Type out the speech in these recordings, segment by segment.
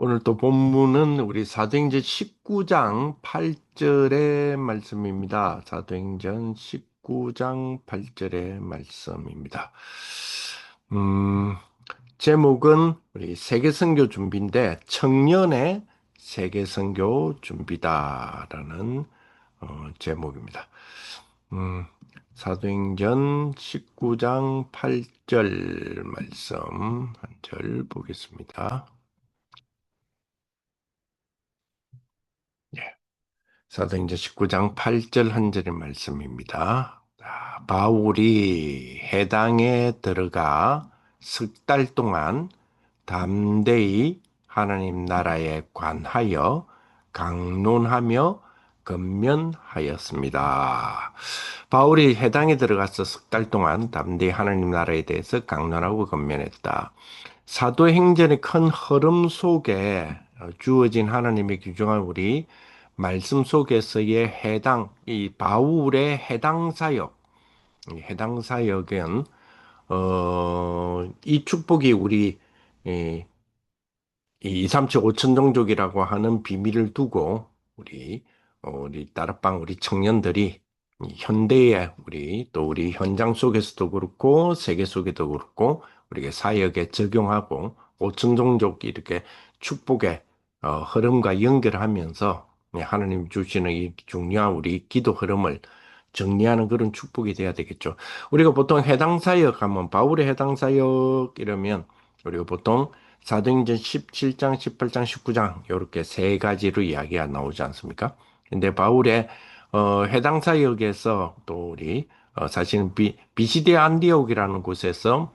오늘 또 본문은 우리 사도행전 19장 8절의 말씀입니다. 사도행전 19장 8절의 말씀입니다. 음, 제목은 우리 세계선교 준비인데 청년의 세계선교 준비다라는 제목입니다. 음, 사도행전 19장 8절 말씀 한 절 보겠습니다. 예. 사도행전 19장 8절 한 절의 말씀입니다. 자, 바울이 해당에 들어가 석 달 동안 담대히 하나님 나라에 관하여 강론하며 건면하였습니다. 바울이 해당에 들어가서 석 달 동안 담대히 하나님 나라에 대해서 강론하고 건면했다. 사도행전의 큰 흐름 속에 주어진 하나님의 규정한 우리 말씀 속에서의 이 바울의 해당 사역, 이 해당 사역은 이 축복이 우리 이, 이 237 5천 종족이라고 하는 비밀을 두고 우리 따르방 우리 청년들이 이 현대의 우리 현장 속에서도 그렇고 세계 속에도 그렇고 우리가 사역에 적용하고 5천 종족 이렇게 축복의 흐름과 연결하면서 하나님 주시는 이 중요한 우리 기도 흐름을 정리하는 그런 축복이 돼야 되겠죠. 우리가 보통 해당 사역 하면 바울의 해당 사역 이러면 우리가 보통 사도행전 17장, 18장, 19장 이렇게 세 가지로 이야기가 나오지 않습니까? 근데 바울의 해당 사역에서 또 우리 사실은 비시디아 안디옥이라는 곳에서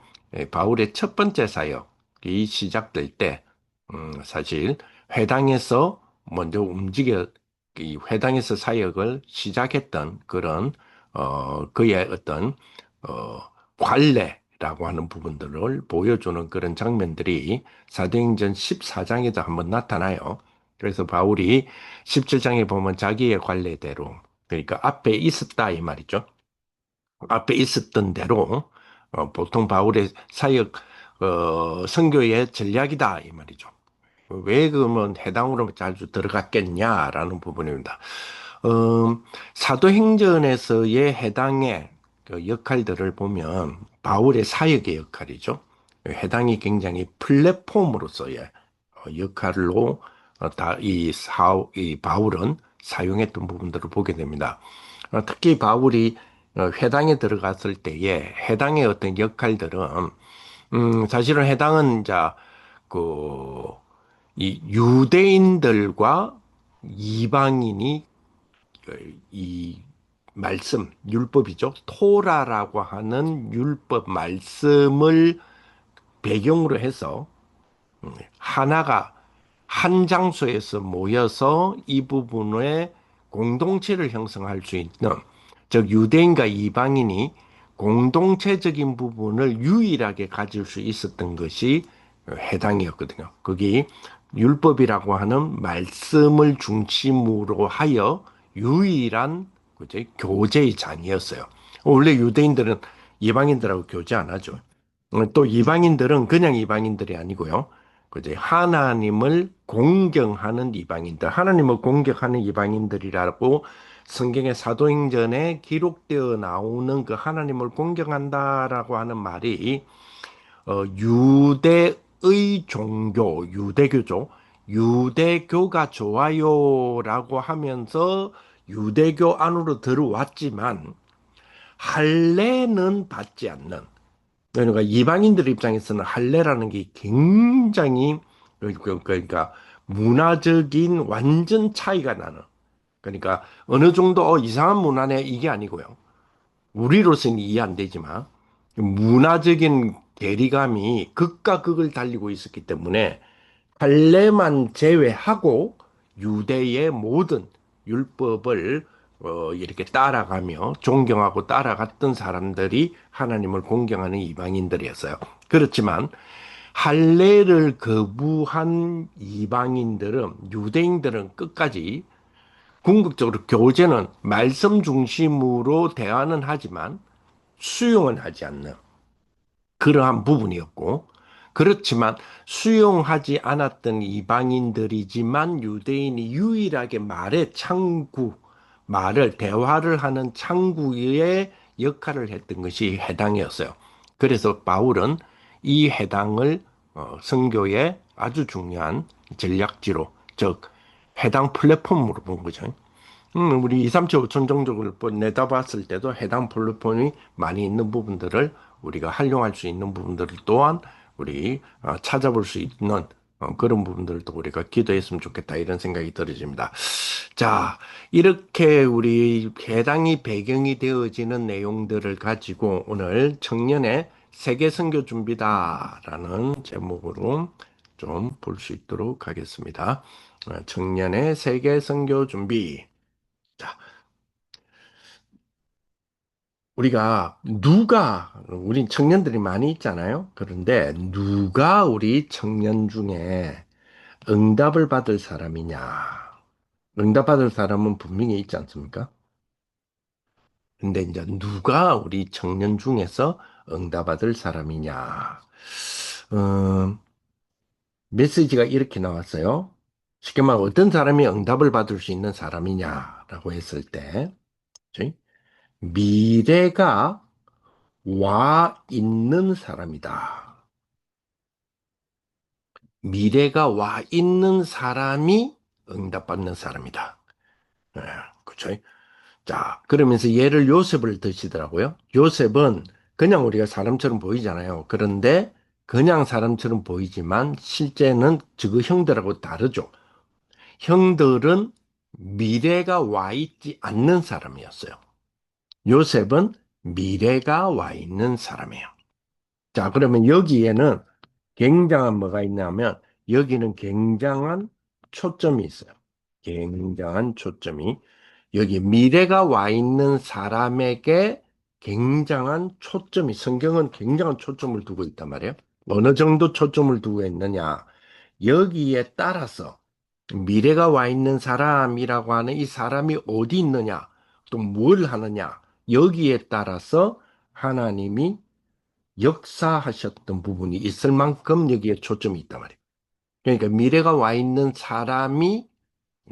바울의 첫 번째 사역이 시작될 때 사실 회당에서 먼저 이 회당에서 사역을 시작했던 그런 그의 어떤 어 관례라고 하는 부분들을 보여주는 그런 장면들이 사도행전 14장에도 한번 나타나요. 그래서 바울이 17장에 보면 자기의 관례대로 그러니까 앞에 있었다 이 말이죠. 앞에 있었던 대로 보통 바울의 사역 선교의 전략이다 이 말이죠. 왜 그러면 해당으로 자주 들어갔겠냐라는 부분입니다. 사도행전에서의 해당의 그 역할들을 보면 바울의 사역의 역할이죠. 해당이 굉장히 플랫폼으로서의 역할로 이 바울은 사용했던 부분들을 보게 됩니다. 특히 바울이 회당에 들어갔을 때에 해당의 어떤 역할들은 사실은 해당은 그, 이 유대인들과 이방인이 이 율법이죠. 토라라고 하는 율법 말씀을 배경으로 해서 하나가 한 장소에서 모여서 이 부분에 공동체를 형성할 수 있는, 즉 유대인과 이방인이 공동체적인 부분을 유일하게 가질 수 있었던 것이 해당이었거든요. 그게 율법이라고 하는 말씀을 중심으로 하여 유일한 그제 교제의 장이었어요. 원래 유대인들은 이방인들하고 교제 안 하죠. 또 이방인들은 그냥 이방인들이 아니고요. 그제 하나님을 공경하는 이방인들, 하나님을 공경하는 이방인들이라고 성경의 사도행전에 기록되어 나오는 그 하나님을 공경한다라고 하는 말이 유대의 종교, 유대교죠. 유대교가 좋아요라고 하면서 유대교 안으로 들어왔지만 할례는 받지 않는 그러니까 이방인들 입장에서는 할례라는 게 굉장히 그러니까 문화적인 완전 차이가 나는 그러니까 어느 정도 이상한 문화네 이게 아니고요. 우리로서는 이해 안 되지만 문화적인 괴리감이 극과 극을 달리고 있었기 때문에 할례만 제외하고 유대의 모든 율법을 이렇게 따라가며 존경하고 따라갔던 사람들이 하나님을 공경하는 이방인들이었어요. 그렇지만 할례를 거부한 이방인들은 유대인들은 끝까지 궁극적으로 교제는 말씀 중심으로 대화는 하지만 수용은 하지 않는 그러한 부분이었고 그렇지만 수용하지 않았던 이방인들이지만 유대인이 유일하게 대화를 하는 창구의 역할을 했던 것이 해당이었어요. 그래서 바울은 이 해당을 선교의 아주 중요한 전략지로, 즉 해당 플랫폼으로 본 거죠. 우리 2, 3, 7, 5천 종족을 내다봤을 때도 해당 플랫폼이 많이 있는 부분들을 우리가 활용할 수 있는 부분들을 또한 우리 찾아볼 수 있는 그런 부분들도 우리가 기도했으면 좋겠다 이런 생각이 들어집니다. 자, 이렇게 우리 해당이 배경이 되어지는 내용들을 가지고 오늘 청년의 세계 선교 준비다라는 제목으로 좀 볼 수 있도록 하겠습니다. 청년의 세계 선교 준비. 자, 우린 청년들이 많이 있잖아요. 그런데 누가 우리 청년 중에 응답을 받을 사람이냐? 응답받을 사람은 분명히 있지 않습니까? 근데 이제 누가 우리 청년 중에서 응답받을 사람이냐? 음, 메시지가 이렇게 나왔어요. 쉽게 말하면 어떤 사람이 응답을 받을 수 있는 사람이냐라고 했을 때, 그치? 미래가 와 있는 사람이다. 미래가 와 있는 사람이 응답받는 사람이다. 예, 그쵸? 자, 그러면서 예를 요셉을 드시더라고요. 요셉은 그냥 우리가 사람처럼 보이잖아요. 그런데 그냥 사람처럼 보이지만 실제는 저그 형들하고 다르죠. 형들은 미래가 와 있지 않는 사람이었어요. 요셉은 미래가 와 있는 사람이에요. 자, 그러면 여기에는 굉장한 뭐가 있냐면 여기는 굉장한 초점이 있어요. 굉장한 초점이 여기 미래가 와 있는 사람에게 굉장한 초점이 성경은 굉장한 초점을 두고 있단 말이에요. 어느 정도 초점을 두고 있느냐? 여기에 따라서 미래가 와 있는 사람이라고 하는 이 사람이 어디 있느냐? 또 뭘 하느냐? 여기에 따라서 하나님이 역사하셨던 부분이 있을 만큼 여기에 초점이 있단 말이에요. 그러니까 미래가 와 있는 사람이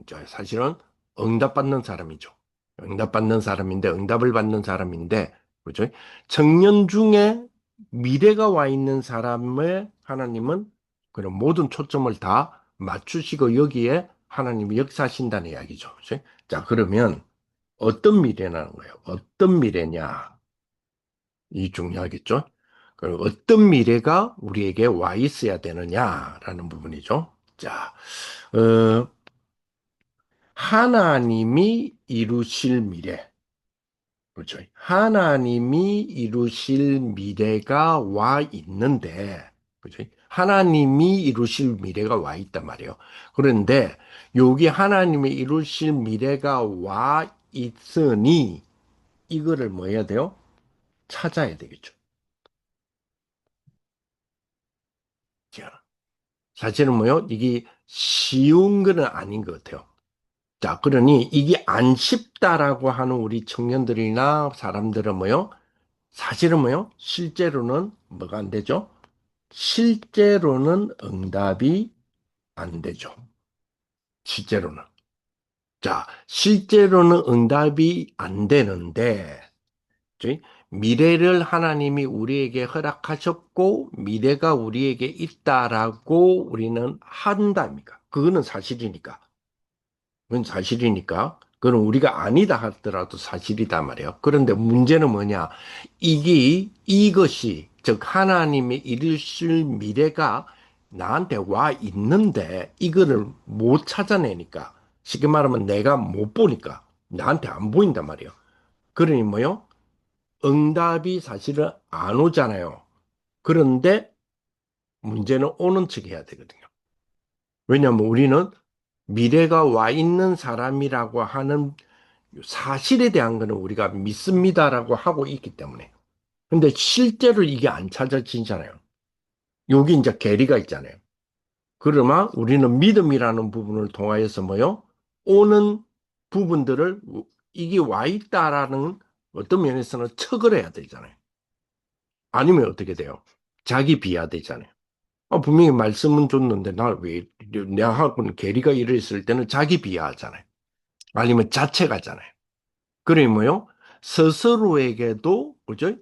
이제 사실은 응답받는 사람이죠. 응답받는 사람인데, 응답을 받는 사람인데, 그죠? 청년 중에 미래가 와 있는 사람을 하나님은 그런 모든 초점을 다 맞추시고 여기에 하나님이 역사하신다는 이야기죠. 그죠? 자, 그러면 어떤 미래라는 거예요? 어떤 미래냐? 이 중요하겠죠? 그리고 어떤 미래가 우리에게 와 있어야 되느냐라는 부분이죠. 자, 어, 하나님이 이루실 미래. 그렇죠. 하나님이 이루실 미래가 와 있는데, 그렇죠. 하나님이 이루실 미래가 와 있단 말이에요. 그런데 여기 하나님이 이루실 미래가 와 있으니 이거를 뭐 해야 돼요? 찾아야 되겠죠. 자, 사실은 뭐요? 이게 쉬운 거는 아닌 것 같아요. 자, 그러니 이게 안 쉽다라고 하는 우리 청년들이나 사람들은 뭐요? 사실은 뭐요? 실제로는 뭐가 안 되죠? 실제로는 응답이 안 되죠. 실제로는. 자, 실제로는 응답이 안 되는데, 그치? 미래를 하나님이 우리에게 허락하셨고, 미래가 우리에게 있다라고 우리는 한답니까? 그거는 사실이니까. 그건 사실이니까. 그건 우리가 아니다 하더라도 사실이다 말이에요. 그런데 문제는 뭐냐? 이것이, 즉, 하나님의 이루실 미래가 나한테 와 있는데, 이거를 못 찾아내니까, 쉽게 말하면 내가 못 보니까, 나한테 안 보인단 말이에요. 그러니 뭐요? 응답이 사실은 안 오잖아요. 그런데 문제는 오는 척 해야 되거든요. 왜냐하면 우리는 미래가 와 있는 사람이라고 하는 사실에 대한 거는 우리가 믿습니다라고 하고 있기 때문에. 근데 실제로 이게 안 찾아지잖아요. 여기 이제 괴리가 있잖아요. 그러면 우리는 믿음이라는 부분을 통하여서 뭐요? 오는 부분들을 이게 와 있다라는 어떤 면에서는 척을 해야 되잖아요. 아니면 어떻게 돼요? 자기 비하되잖아요. 분명히 말씀은 줬는데, 내하고는 괴리가 이랬을 때는 자기 비하하잖아요. 아니면 자책하잖아요. 그래, 뭐요? 스스로에게도, 그죠?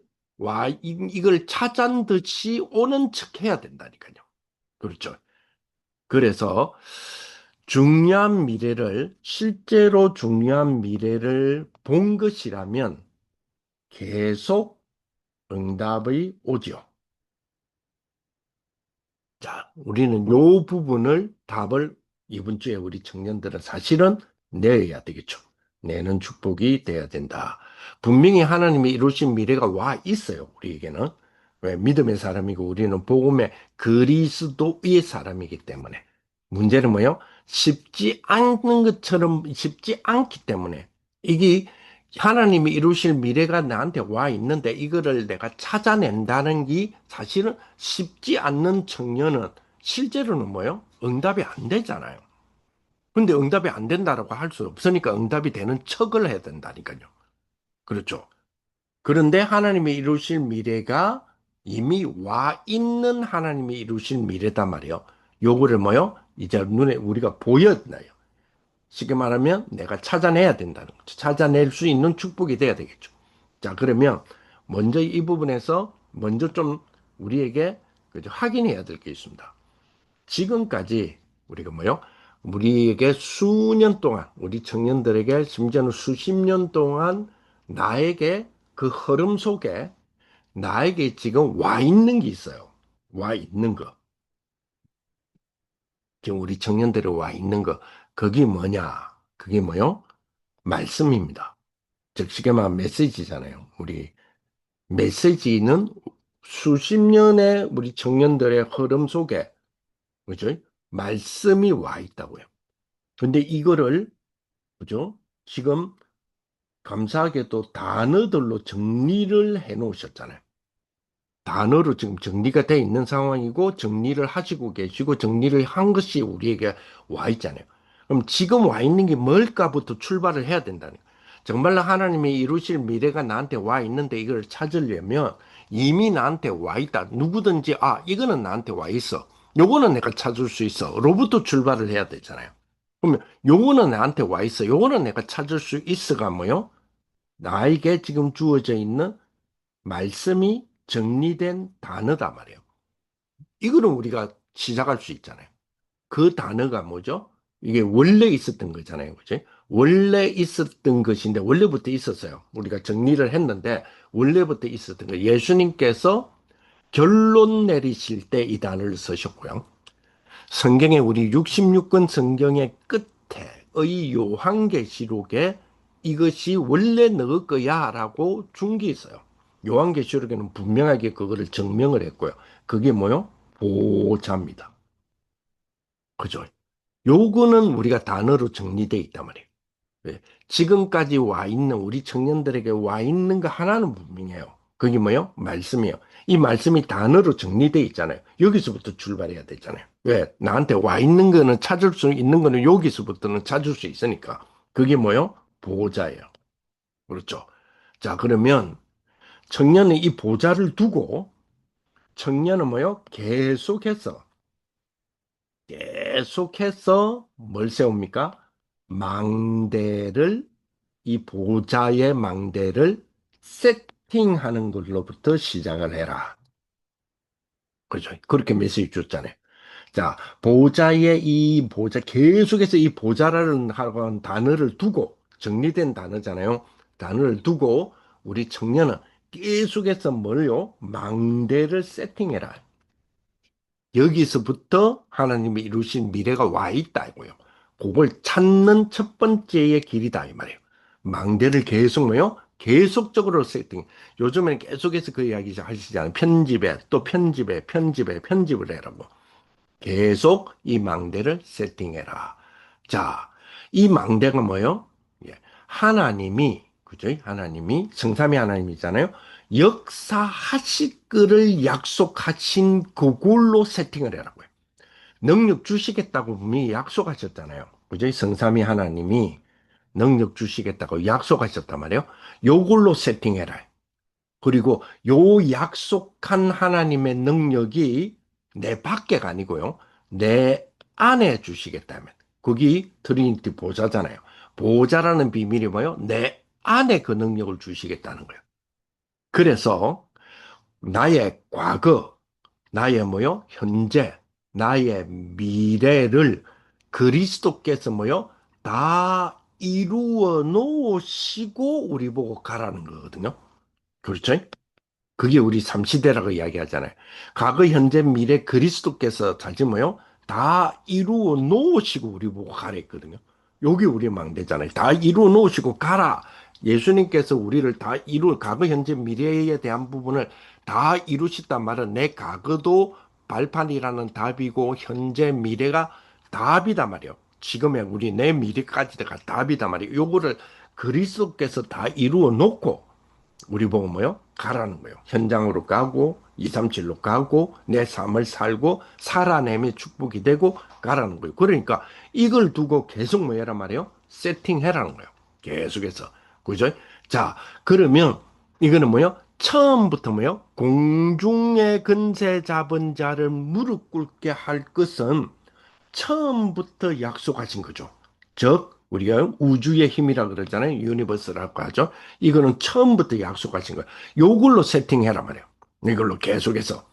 이걸 찾은 듯이 오는 척 해야 된다니까요. 그렇죠. 그래서 실제로 중요한 미래를 본 것이라면 계속 응답이 오죠. 자, 우리는 요 부분을 답을 이번 주에 우리 청년들은 사실은 내야 되겠죠. 내는 축복이 돼야 된다. 분명히 하나님이 이루신 미래가 와 있어요. 우리에게는. 왜? 믿음의 사람이고 우리는 복음의 그리스도의 사람이기 때문에. 문제는 뭐예요? 쉽지 않는 것처럼 쉽지 않기 때문에. 이게 하나님이 이루실 미래가 나한테 와 있는데 이거를 내가 찾아낸다는 게 사실은 쉽지 않는 청년은 실제로는 뭐예요? 응답이 안 되잖아요. 근데 응답이 안 된다라고 할 수 없으니까 응답이 되는 척을 해야 된다니까요. 그렇죠. 그런데 하나님이 이루실 미래가 이미 와 있는 하나님이 이루실 미래단 말이에요. 요거를 뭐요? 이제 눈에 우리가 보여나요. 쉽게 말하면 내가 찾아내야 된다는 거죠. 찾아낼 수 있는 축복이 돼야 되겠죠. 자, 그러면 먼저 이 부분에서 먼저 좀 우리에게 그죠? 확인해야 될 게 있습니다. 지금까지 우리가 뭐요? 우리에게 수년 동안, 우리 청년들에게 심지어는 수십 년 동안 나에게 그 흐름 속에 나에게 지금 와 있는 게 있어요. 와 있는 거. 지금 우리 청년들이 와 있는 거. 그게 뭐냐? 그게 뭐요? 말씀입니다. 즉, 쉽게 말하면 메시지잖아요. 우리 메시지는 수십 년의 우리 청년들의 흐름 속에, 그죠? 말씀이 와 있다고요. 근데 이거를, 그죠? 지금 감사하게도 단어들로 정리를 해 놓으셨잖아요. 단어로 지금 정리가 돼 있는 상황이고 정리를 하시고 계시고 정리를 한 것이 우리에게 와 있잖아요. 그럼 지금 와 있는 게 뭘까부터 출발을 해야 된다는 거예요. 정말로 하나님이 이루실 미래가 나한테 와 있는데 이걸 찾으려면 이미 나한테 와 있다. 누구든지 이거는 나한테 와 있어. 요거는 내가 찾을 수 있어. 로부터 출발을 해야 되잖아요. 그러면 요거는 나한테 와 있어. 요거는 내가 찾을 수 있어가 뭐요? 나에게 지금 주어져 있는 말씀이 정리된 단어다 말이에요. 이거는 우리가 시작할 수 있잖아요. 그 단어가 뭐죠? 이게 원래 있었던 거잖아요. 그지? 원래 있었던 것인데, 원래부터 있었어요. 우리가 정리를 했는데, 원래부터 있었던 거. 예수님께서 결론 내리실 때 이 단어를 쓰셨고요. 성경의 우리 66권 성경의 끝에의 요한계시록에 이것이 원래 너 거야 라고 준 게 있어요. 요한계시록에는 분명하게 그거를 증명을 했고요. 그게 뭐요? 보호자입니다. 그죠? 요거는 우리가 단어로 정리되어 있단 말이에요. 왜? 지금까지 와 있는 우리 청년들에게 와 있는 거 하나는 분명해요. 그게 뭐요? 말씀이에요. 이 말씀이 단어로 정리되어 있잖아요. 여기서부터 출발해야 되잖아요. 왜? 나한테 와 있는 거는 찾을 수 있는 거는 여기서부터는 찾을 수 있으니까. 그게 뭐요? 보호자예요. 그렇죠. 자, 그러면 청년은 이 보좌를 두고 청년은 뭐요? 계속해서 뭘 세웁니까? 망대를 이 보좌의 망대를 세팅하는 걸로부터 시작을 해라. 그렇죠. 그렇게 메시지 줬잖아요. 자, 계속해서 이 보좌라는 하는 단어를 두고, 정리된 단어잖아요. 단어를 두고, 우리 청년은 계속해서 뭘요? 망대를 세팅해라. 여기서부터 하나님이 이루신 미래가 와 있다고요. 그걸 찾는 첫 번째의 길이다 이 말이에요. 망대를 계속 뭐요? 계속적으로 세팅. 요즘에는 계속해서 그 이야기 하시잖아요. 편집을 해라고. 계속 이 망대를 세팅해라. 자, 이 망대가 뭐요? 예, 하나님이 그죠? 하나님이 성삼위 하나님이잖아요. 역사하실 거를 약속하신 그걸로 세팅을 해라고요. 능력 주시겠다고 분명히 약속하셨잖아요. 그죠? 성삼위 하나님이 능력 주시겠다고 약속하셨단 말이에요. 요걸로 세팅해라. 그리고 요 약속한 하나님의 능력이 내 밖에가 아니고요. 내 안에 주시겠다면. 그게 트리니티 보좌잖아요. 보좌라는 비밀이 뭐요? 내 안에 그 능력을 주시겠다는 거예요. 그래서 나의 과거, 나의 뭐요? 현재, 나의 미래를 그리스도께서 뭐요? 다 이루어 놓으시고 우리 보고 가라는 거거든요. 그렇죠? 그게 우리 삼시대라고 이야기하잖아요. 과거, 현재, 미래 그리스도께서 다시 뭐요? 다 이루어 놓으시고 우리 보고 가랬거든요. 여기 우리 망대잖아요. 다 이루어 놓으시고 가라. 예수님께서 우리를 다 과거, 현재, 미래에 대한 부분을 다 이루셨단 말은 내 과거도 발판이라는 답이고 현재, 미래가 답이다 말이에요. 지금의 우리 내 미래까지가 답이다 말이에요. 요거를 그리스도께서 다 이루어 놓고 우리 보고 뭐요? 가라는 거예요. 현장으로 가고 237로 가고 내 삶을 살고 살아내며 축복이 되고 가라는 거예요. 그러니까 이걸 두고 계속 뭐해란 말이에요? 세팅해라는 거예요. 계속해서. 그죠? 자, 그러면 이거는 뭐요? 처음부터 뭐요? 공중의 근세 잡은 자를 무릎 꿇게 할 것은 처음부터 약속하신 거죠. 즉, 우리가 우주의 힘이라 그러잖아요. 유니버스라고 하죠. 이거는 처음부터 약속하신 거예요. 요걸로 세팅해라 말이에요. 이걸로 계속해서.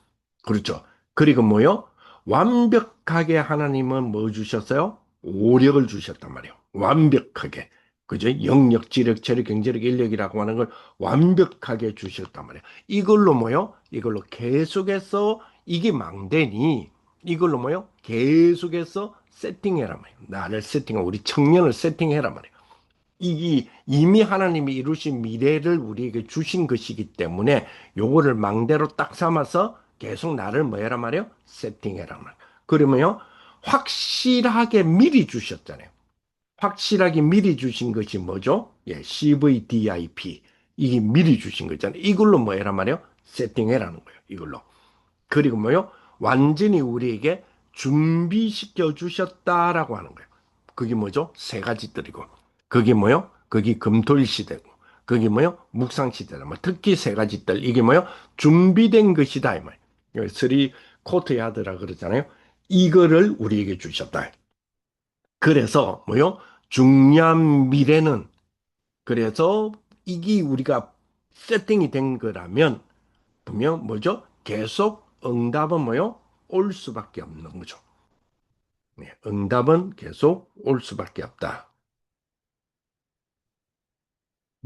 그렇죠. 그리고 뭐요? 완벽하게 하나님은 뭐 주셨어요? 오력을 주셨단 말이에요. 완벽하게. 그죠? 영역, 지력, 체력, 경제력, 인력이라고 하는 걸 완벽하게 주셨단 말이에요. 이걸로 뭐요? 이걸로 계속해서 이게 망대니 이걸로 뭐요? 계속해서 세팅해라 말이에요. 나를 세팅하고 우리 청년을 세팅해라 말이에요. 이게 이미 하나님이 이루신 미래를 우리에게 주신 것이기 때문에 요거를 망대로 딱 삼아서 계속 나를 뭐 해라 말이에요? 세팅해라 말이에요. 그러면요, 확실하게 미리 주셨잖아요. 확실하게 미리 주신 것이 뭐죠? 예, CVDIP. 이게 미리 주신 거잖아요. 이걸로 뭐 해라 말이에요? 세팅해라는 거예요. 이걸로. 그리고 뭐요? 완전히 우리에게 준비시켜 주셨다라고 하는 거예요. 그게 뭐죠? 세 가지 들이고. 그게 뭐요? 그게 금토일 시대고. 그게 뭐요? 묵상 시대다. 뭐 특히 세 가지 들. 이게 뭐요? 준비된 것이다. 이 말. 쓰리 코트 야드라 그러잖아요. 이거를 우리에게 주셨다. 그래서 뭐요? 중요한 미래는 그래서 이게 우리가 세팅이 된 거라면 보면 뭐죠? 계속 응답은 뭐요? 올 수밖에 없는 거죠. 네, 응답은 계속 올 수밖에 없다.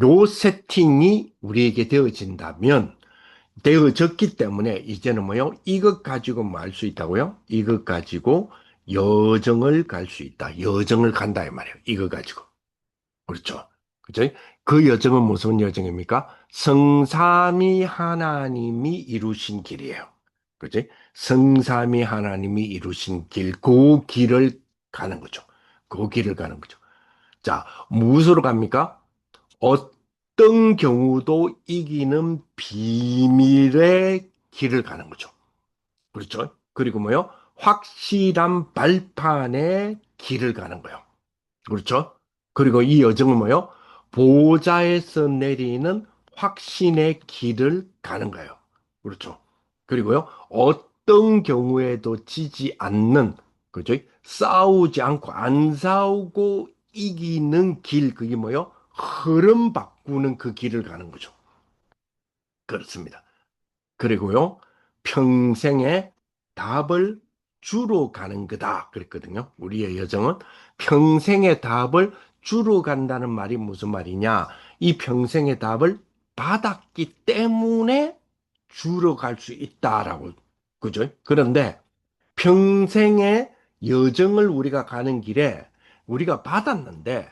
요 세팅이 우리에게 되어진다면 되어졌기 때문에 이제는 뭐요? 이것 가지고 뭐 할 수 있다고요? 이것 가지고 여정을 갈 수 있다. 여정을 간다 이 말이에요. 이거 가지고. 그렇죠. 그죠? 그 여정은 무슨 여정입니까? 성삼위 하나님이 이루신 길이에요. 그지? 성삼위 하나님이 이루신 길, 그 길을 가는 거죠. 그 길을 가는 거죠. 자, 무엇으로 갑니까? 어떤 경우도 이기는 비밀의 길을 가는 거죠. 그렇죠? 그리고 뭐요? 확실한 발판의 길을 가는 거예요. 그렇죠? 그리고 이 여정은 뭐요? 보좌에서 내리는 확신의 길을 가는 거예요. 그렇죠? 그리고요, 어떤 경우에도 지지 않는, 그죠? 싸우지 않고, 안 싸우고 이기는 길, 그게 뭐요? 흐름 바꾸는 그 길을 가는 거죠. 그렇습니다. 그리고요, 평생의 답을 주로 가는 거다. 그랬거든요. 우리의 여정은 평생의 답을 주로 간다는 말이 무슨 말이냐? 이 평생의 답을 받았기 때문에 주로 갈 수 있다라고. 그죠? 그런데 평생의 여정을 우리가 가는 길에 우리가 받았는데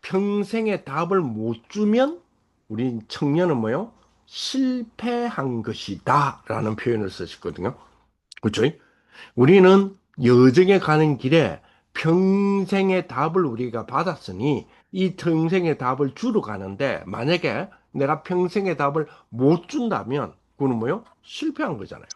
평생의 답을 못 주면 우리 청년은 뭐요? 실패한 것이다 라는 표현을 쓰셨거든요. 그렇죠? 우리는 여정에 가는 길에 평생의 답을 우리가 받았으니 이 평생의 답을 주러 가는데 만약에 내가 평생의 답을 못 준다면 그거는 뭐요? 실패한 거잖아요.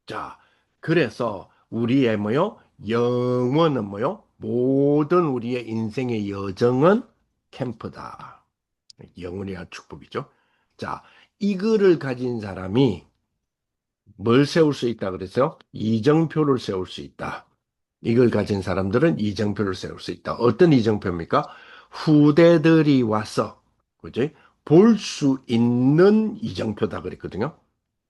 자, 그래서 우리의 뭐요? 영원은 뭐요? 모든 우리의 인생의 여정은 캠프다. 영원이한 축복이죠. 자, 이거를 가진 사람이 뭘 세울 수 있다 그랬어요? 이정표를 세울 수 있다. 이걸 가진 사람들은 이정표를 세울 수 있다. 어떤 이정표입니까? 후대들이 와서, 그지? 볼 수 있는 이정표다 그랬거든요.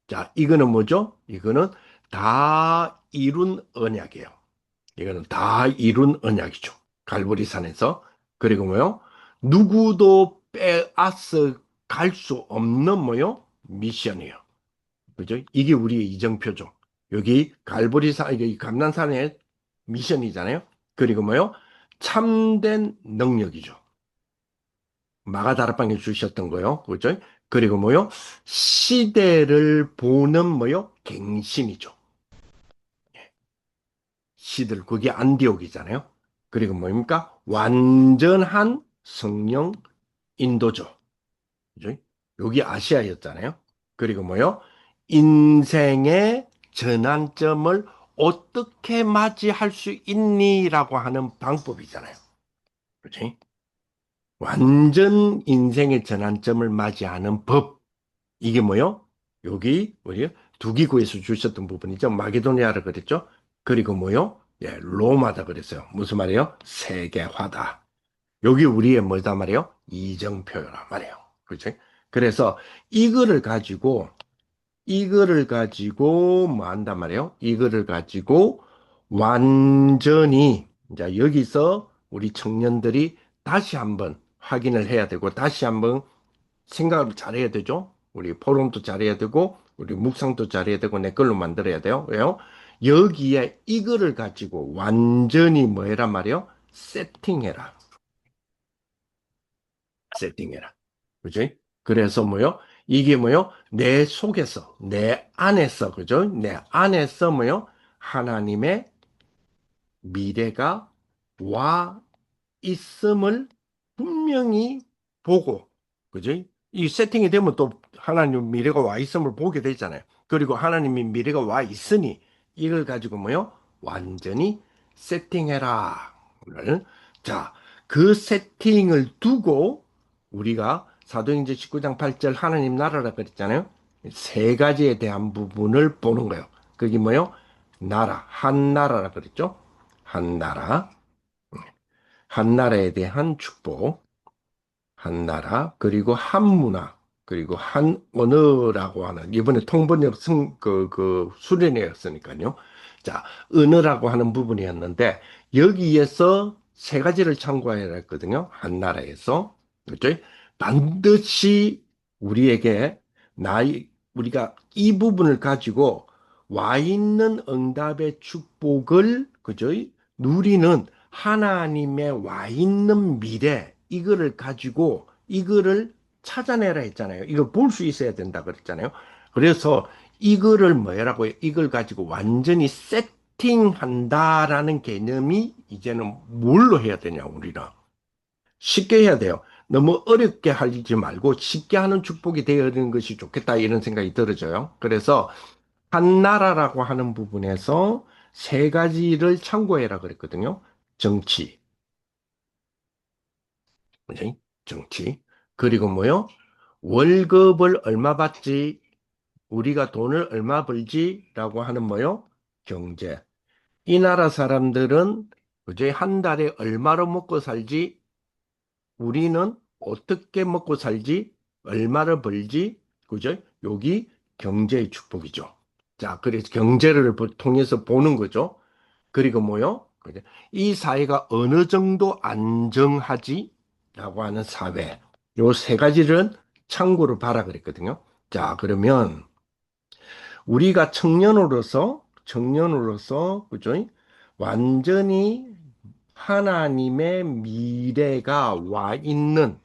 자, 이거는 뭐죠? 이거는 다 이룬 언약이에요. 이거는 다 이룬 언약이죠. 갈보리산에서. 그리고 뭐요? 누구도 빼앗아 갈 수 없는 뭐요? 미션이에요. 그죠? 이게 우리의 이정표죠. 여기 갈보리산, 이게 감난산의 미션이잖아요. 그리고 뭐요? 참된 능력이죠. 마가다락방에 주셨던 거요. 그죠? 그리고 뭐요? 시대를 보는 뭐요? 갱신이죠. 시들, 그게 안디옥이잖아요. 그리고 뭡니까? 완전한 성령 인도죠. 그죠? 여기 아시아였잖아요. 그리고 뭐요? 인생의 전환점을 어떻게 맞이할 수 있니라고 하는 방법이잖아요. 그렇지? 완전 인생의 전환점을 맞이하는 법. 이게 뭐요? 여기 우리 두기구에서 주셨던 부분이죠. 마게도니아라 그랬죠. 그리고 뭐요? 예, 로마다 그랬어요. 무슨 말이에요? 세계화다. 여기 우리의 뭐다 말이에요? 이정표란 말이에요. 그렇지? 그래서 이거를 가지고 뭐 한단 말이에요? 이거를 가지고 완전히 이제 여기서 우리 청년들이 다시 한번 확인을 해야 되고 다시 한번 생각을 잘해야 되죠. 우리 포럼도 잘해야 되고 우리 묵상도 잘해야 되고 내 걸로 만들어야 돼요. 왜요? 여기에 이거를 가지고 완전히 뭐 해란 말이에요? 세팅해라. 세팅해라. 그지? 그래서 뭐요? 이게 뭐요? 내 속에서, 내 안에서, 그죠? 내 안에서 뭐요? 하나님의 미래가 와 있음을 분명히 보고, 그지? 이 세팅이 되면 또 하나님 미래가 와 있음을 보게 되잖아요. 그리고 하나님의 미래가 와 있으니 이걸 가지고 뭐요? 완전히 세팅해라. 자, 그 세팅을 두고 우리가 사도행전 19장 8절 하나님 나라라 그랬잖아요. 세 가지에 대한 부분을 보는 거예요. 그게 뭐요? 나라, 한 나라라 그랬죠? 한 나라. 한 나라에 대한 축복, 한 나라, 그리고 한 문화, 그리고 한 언어라고 하는, 이번에 통번역 수련회였으니까요. 자, 언어라고 하는 부분이었는데, 여기에서 세 가지를 참고해야 했거든요. 한 나라에서. 그죠? 반드시 우리에게 우리가 이 부분을 가지고 와 있는 응답의 축복을, 그죠? 누리는 하나님의 와 있는 미래, 이거를 가지고 이거를 찾아내라 했잖아요. 이걸 볼 수 있어야 된다 그랬잖아요. 그래서 이거를 뭐라고 해요? 이걸 가지고 완전히 세팅한다라는 개념이 이제는 뭘로 해야 되냐, 우리는. 쉽게 해야 돼요. 너무 어렵게 하지 말고 쉽게 하는 축복이 되어야 되는 것이 좋겠다, 이런 생각이 들어져요. 그래서 한 나라라고 하는 부분에서 세 가지를 참고해라 그랬거든요. 정치, 그지? 정치. 그리고 뭐요? 월급을 얼마 받지? 우리가 돈을 얼마 벌지라고 하는 뭐요? 경제. 이 나라 사람들은 그제 한 달에 얼마로 먹고 살지? 우리는 어떻게 먹고 살지? 얼마를 벌지? 그죠? 여기 경제의 축복이죠. 자, 그래서 경제를 통해서 보는 거죠. 그리고 뭐요? 그죠? 이 사회가 어느 정도 안정하지? 라고 하는 사회. 요 세 가지를 참고로 봐라 그랬거든요. 자, 그러면 우리가 청년으로서, 그죠? 완전히 하나님의 미래가 와 있는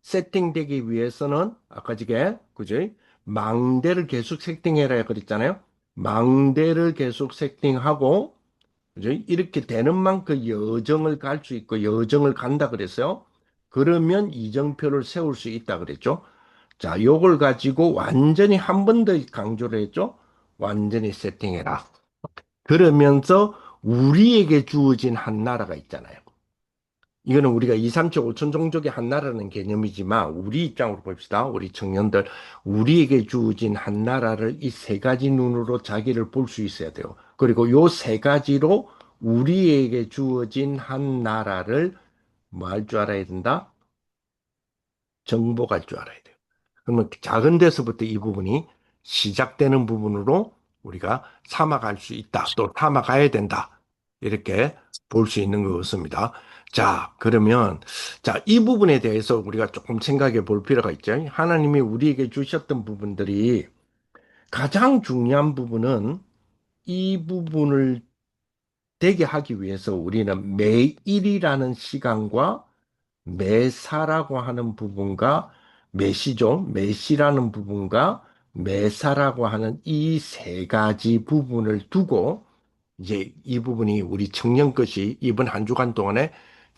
세팅되기 위해서는 아까 저게, 그죠? 망대를 계속 세팅해라 그랬잖아요. 망대를 계속 세팅하고, 그죠? 이렇게 되는 만큼 여정을 갈 수 있고 여정을 간다 그랬어요. 그러면 이정표를 세울 수 있다 그랬죠. 자, 요걸 가지고 완전히 한 번 더 강조를 했죠. 완전히 세팅해라. 그러면서 우리에게 주어진 한 나라가 있잖아요. 이거는 우리가 2, 3천, 5천 종족의 한나라는 개념이지만 우리 입장으로 봅시다. 우리 청년들, 우리에게 주어진 한나라를 이 세 가지 눈으로 자기를 볼 수 있어야 돼요. 그리고 요 세 가지로 우리에게 주어진 한나라를 뭐 할 줄 알아야 된다? 정복할 줄 알아야 돼요. 그러면 작은 데서부터 이 부분이 시작되는 부분으로 우리가 삼아갈 수 있다. 또 삼아가야 된다. 이렇게 볼 수 있는 것 같습니다. 자, 그러면, 자, 이 부분에 대해서 우리가 조금 생각해 볼 필요가 있죠. 하나님이 우리에게 주셨던 부분들이 가장 중요한 부분은 이 부분을 되게 하기 위해서 우리는 매일이라는 시간과 매사라고 하는 부분과 매시죠. 매시라는 부분과 매사라고 하는 이 세 가지 부분을 두고 이제 이 부분이 우리 청년 것이 이번 한 주간 동안에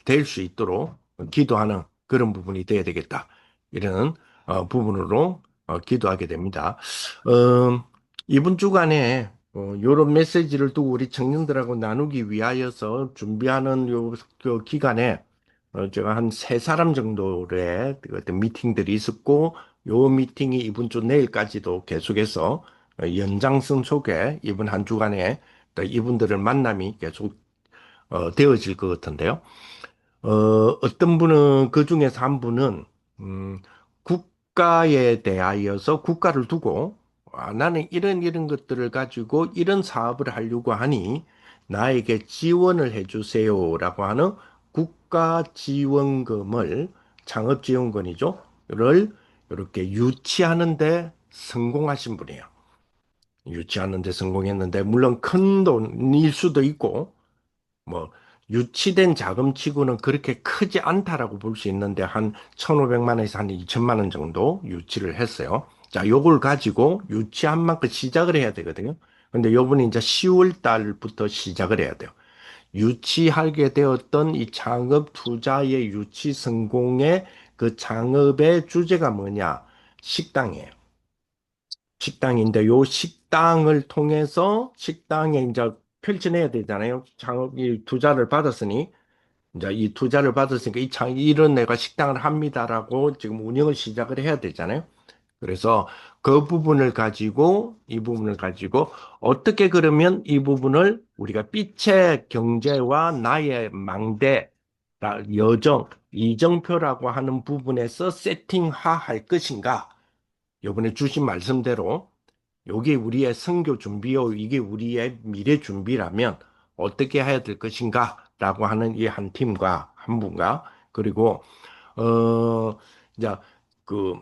될 수 있도록 기도하는 그런 부분이 돼야 되겠다. 이런 부분으로 기도하게 됩니다. 이번 주간에 이런 메시지를 두고 우리 청년들하고 나누기 위하여서 준비하는 그 기간에 제가 한 세 사람 정도의 그 어떤 미팅들이 있었고, 요 미팅이 이번 주 내일까지도 계속해서 연장선 속에 이번 한 주간에 또 이분들을 만남이 계속 되어질 것 같은데요. 어떤 분은, 그 중에서 한 분은, 국가에 대하여서 국가를 두고, 나는 이런 것들을 가지고 이런 사업을 하려고 하니, 나에게 지원을 해주세요라고 하는 국가 지원금을, 창업지원금이죠. 를 이렇게 유치하는데 성공하신 분이에요. 유치하는데 성공했는데, 물론 큰 돈일 수도 있고, 뭐 유치된 자금치고는 그렇게 크지 않다라고 볼 수 있는데 한 1,500만 원에서 한 2천만 원 정도 유치를 했어요. 자, 요걸 가지고 유치한 만큼 시작을 해야 되거든요. 근데 요번에 이제 10월 달부터 시작을 해야 돼요. 유치하게 되었던 이 창업 투자의 유치 성공의 그 창업의 주제가 뭐냐? 식당이에요. 식당인데 요 식당을 통해서 식당에 이제 펼쳐내야 되잖아요. 창업이 투자를 받았으니 이제 이 투자를 받았으니까 이런 내가 식당을 합니다라고 지금 운영을 시작을 해야 되잖아요. 그래서 그 부분을 가지고 이 부분을 가지고 어떻게 그러면 이 부분을 우리가 빛의 경제와 나의 망대 여정 이정표라고 하는 부분에서 세팅화할 것인가? 요번에 주신 말씀대로 요게 우리의 선교 준비요, 이게 우리의 미래 준비라면 어떻게 해야 될 것인가라고 하는 이 한 팀과 한 분과 그리고 이제 그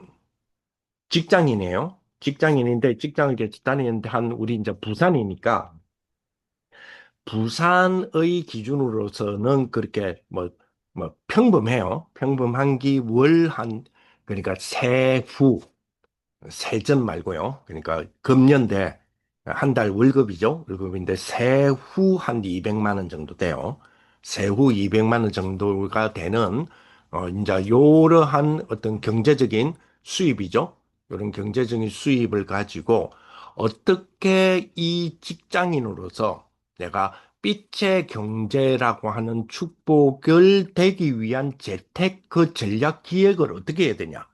직장인이에요. 직장인인데 직장을 계속 다니는데 한 우리 이제 부산이니까 부산의 기준으로서는 그렇게 뭐 평범해요. 평범한 기 월한 그러니까 세후 세전 말고요. 그러니까 금년대 한 달 월급이죠. 월급인데 세후 한 200만 원 정도 돼요. 세후 200만 원 정도가 되는 이제 요러한 어떤 경제적인 수입이죠. 이런 경제적인 수입을 가지고 어떻게 이 직장인으로서 내가 빛의 경제라고 하는 축복을 되기 위한 재테크 그 전략 기획을 어떻게 해야 되냐?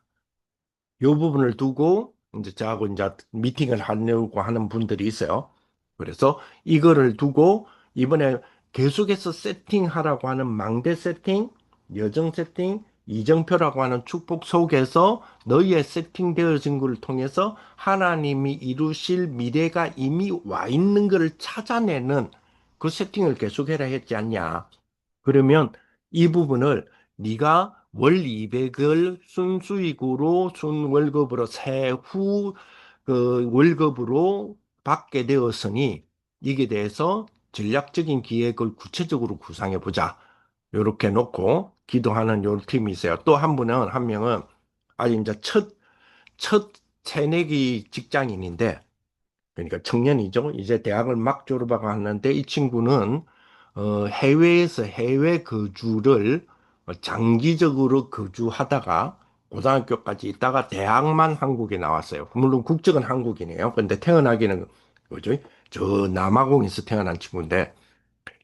요 부분을 두고 이제 저하고 이제 미팅을 하려고 하는 분들이 있어요. 그래서 이거를 두고 이번에 계속해서 세팅하라고 하는 망대 세팅, 여정 세팅, 이정표라고 하는 축복 속에서 너희의 세팅되어진 것을 통해서 하나님이 이루실 미래가 이미 와 있는 것을 찾아내는 그 세팅을 계속해라 했지 않냐. 그러면 이 부분을 네가 월 200을 순수익으로 순월급으로 세후 그 월급으로 받게 되었으니 이게 대해서 전략적인 기획을 구체적으로 구상해 보자. 이렇게 놓고 기도하는 요 팀이 있어요. 또 한 분은 한 명은 아직 이제 첫 새내기 직장인인데 그러니까 청년이죠. 이제 대학을 막 졸업하고 하는데 이 친구는 해외에서 해외 거주를 장기적으로 거주하다가 고등학교까지 있다가 대학만 한국에 나왔어요. 물론 국적은 한국인이에요. 근데 태어나기는 뭐죠? 저 남아공에서 태어난 친구인데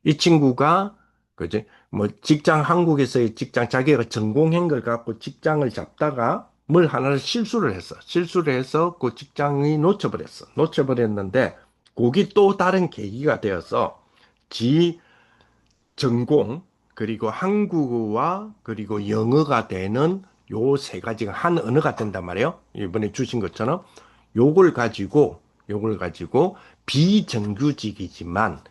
이 친구가 그지? 뭐 직장 한국에서의 직장 자기가 전공한 걸 갖고 직장을 잡다가 뭘 하나를 실수를 했어. 실수를 해서 그 직장이 놓쳐버렸어. 놓쳐버렸는데 그게 또 다른 계기가 되어서 지 전공 그리고 한국어와 그리고 영어가 되는 요 세 가지가 한 언어가 된단 말이에요. 이번에 주신 것처럼 요걸 가지고 비정규직이지만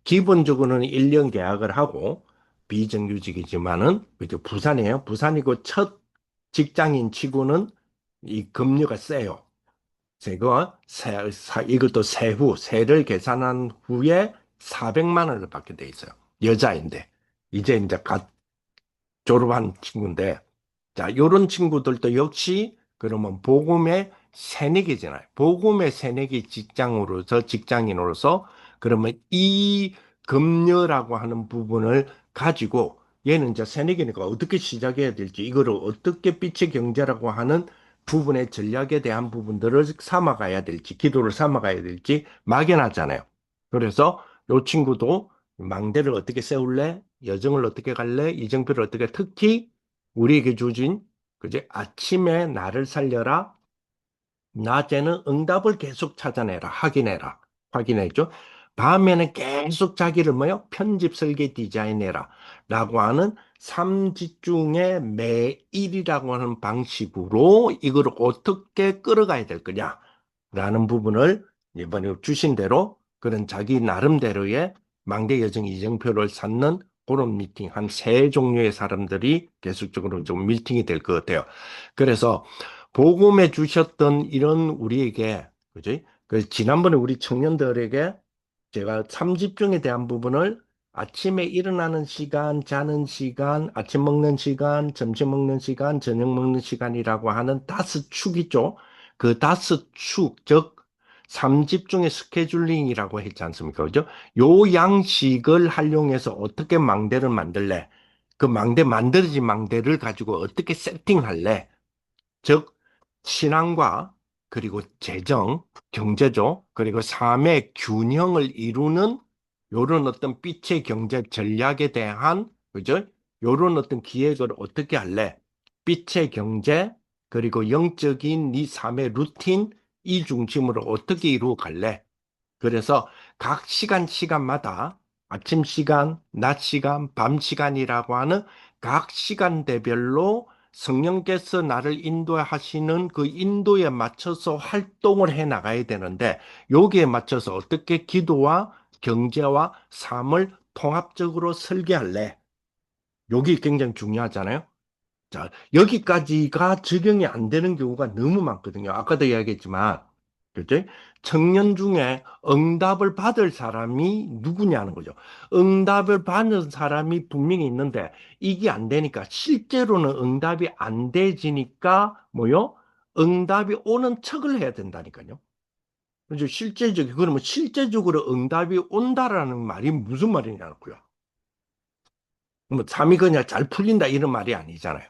기본적으로는 1년 계약을 하고 비정규직이지만은 그죠 부산이에요. 부산이고 첫 직장인 치고는 이 급료가 세요. 이것도 세를 계산한 후에 400만 원을 받게 돼 있어요. 여자인데. 이제 갓 졸업한 친구인데. 자, 요런 친구들도 역시 그러면 복음의 새내기잖아요. 복음의 새내기 직장인으로서 그러면 이 금녀라고 하는 부분을 가지고 얘는 이제 새내기니까 어떻게 시작해야 될지 이거를 어떻게 빛의 경제라고 하는 부분의 전략에 대한 부분들을 삼아가야 될지 기도를 삼아가야 될지 막연하잖아요. 그래서 요 친구도 망대를 어떻게 세울래? 여정을 어떻게 갈래? 이정표를 어떻게 특히 우리에게 주신 그지? 아침에 나를 살려라. 낮에는 응답을 계속 찾아내라. 확인해줘. 밤에는 계속 자기를 뭐요? 편집, 설계, 디자인해라. 라고 하는 삼지중의 매일이라고 하는 방식으로 이걸 어떻게 끌어가야 될 거냐. 라는 부분을 이번에 주신 대로 그런 자기 나름대로의 망대 여정 이정표를 쌓는 그런 미팅, 한 세 종류의 사람들이 계속적으로 좀 미팅이 될 것 같아요. 그래서 복음해 주셨던 이런 우리에게, 그지? 그 지난번에 우리 청년들에게 제가 삼집중에 대한 부분을 아침에 일어나는 시간, 자는 시간, 아침 먹는 시간, 점심 먹는 시간, 저녁 먹는 시간이라고 하는 다섯 축이죠. 그 다섯 축, 즉 삼집중의 스케줄링이라고 했지 않습니까? 그죠? 요 양식을 활용해서 어떻게 망대를 만들래? 그 만들어진 망대를 가지고 어떻게 세팅할래? 즉, 신앙과 그리고 재정, 경제죠. 그리고 삶의 균형을 이루는 요런 어떤 빛의 경제 전략에 대한, 그죠? 요런 어떤 기획을 어떻게 할래? 빛의 경제, 그리고 영적인 네 삶의 루틴, 이 중심으로 어떻게 이루어 갈래? 그래서 각 시간마다 아침 시간, 낮 시간, 밤 시간이라고 하는 각 시간대별로 성령께서 나를 인도하시는 그 인도에 맞춰서 활동을 해 나가야 되는데 여기에 맞춰서 어떻게 기도와 경제와 삶을 통합적으로 설계할래? 여기 굉장히 중요하잖아요. 자, 여기까지가 적용이 안 되는 경우가 너무 많거든요. 아까도 이야기했지만, 그죠? 청년 중에 응답을 받을 사람이 누구냐는 거죠. 응답을 받는 사람이 분명히 있는데, 이게 안 되니까, 실제로는 응답이 안 되지니까, 뭐요? 응답이 오는 척을 해야 된다니까요. 그죠? 그러면 실제적으로 응답이 온다라는 말이 무슨 말이냐고요. 뭐, 삶이 그냥 잘 풀린다 이런 말이 아니잖아요.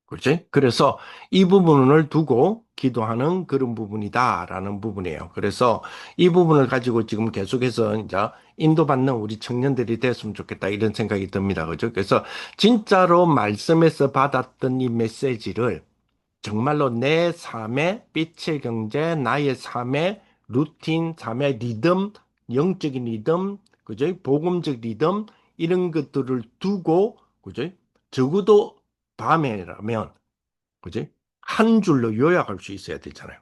그렇지? 그래서 이 부분을 두고 기도하는 그런 부분이다라는 부분이에요. 그래서 이 부분을 가지고 지금 계속해서 이제 인도받는 우리 청년들이 됐으면 좋겠다 이런 생각이 듭니다. 그죠? 그래서 진짜로 말씀에서 받았던 이 메시지를 정말로 내 삶의 빛의 경제, 나의 삶의 루틴, 삶의 리듬, 영적인 리듬, 그죠? 복음적 리듬, 이런 것들을 두고, 그죠? 적어도 밤에라면, 그지? 한 줄로 요약할 수 있어야 되잖아요.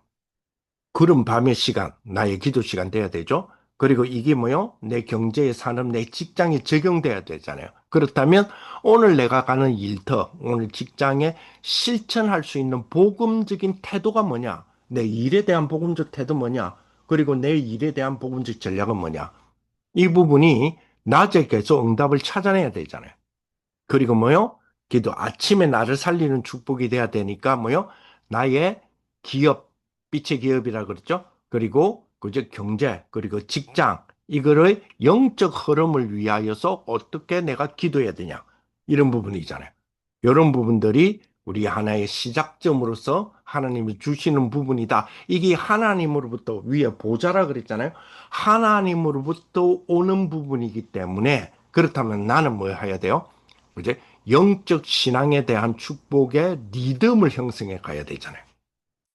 그런 밤의 시간, 나의 기도 시간 돼야 되죠? 그리고 이게 뭐요? 내 경제의 산업, 내 직장에 적용돼야 되잖아요. 그렇다면 오늘 내가 가는 일터, 오늘 직장에 실천할 수 있는 복음적인 태도가 뭐냐? 내 일에 대한 복음적 태도 뭐냐? 그리고 내 일에 대한 복음적 전략은 뭐냐? 이 부분이 낮에 계속 응답을 찾아내야 되잖아요. 그리고 뭐요? 기도 아침에 나를 살리는 축복이 돼야 되니까 뭐요? 나의 기업, 빛의 기업이라 그랬죠? 그리고 그저 경제, 그리고 직장, 이거를 영적 흐름을 위하여서 어떻게 내가 기도해야 되냐? 이런 부분이잖아요. 이런 부분들이 우리 하나의 시작점으로서 하나님이 주시는 부분이다. 이게 하나님으로부터 위에 보좌라 그랬잖아요. 하나님으로부터 오는 부분이기 때문에 그렇다면 나는 뭐 해야 돼요? 이제 영적 신앙에 대한 축복의 리듬을 형성해 가야 되잖아요.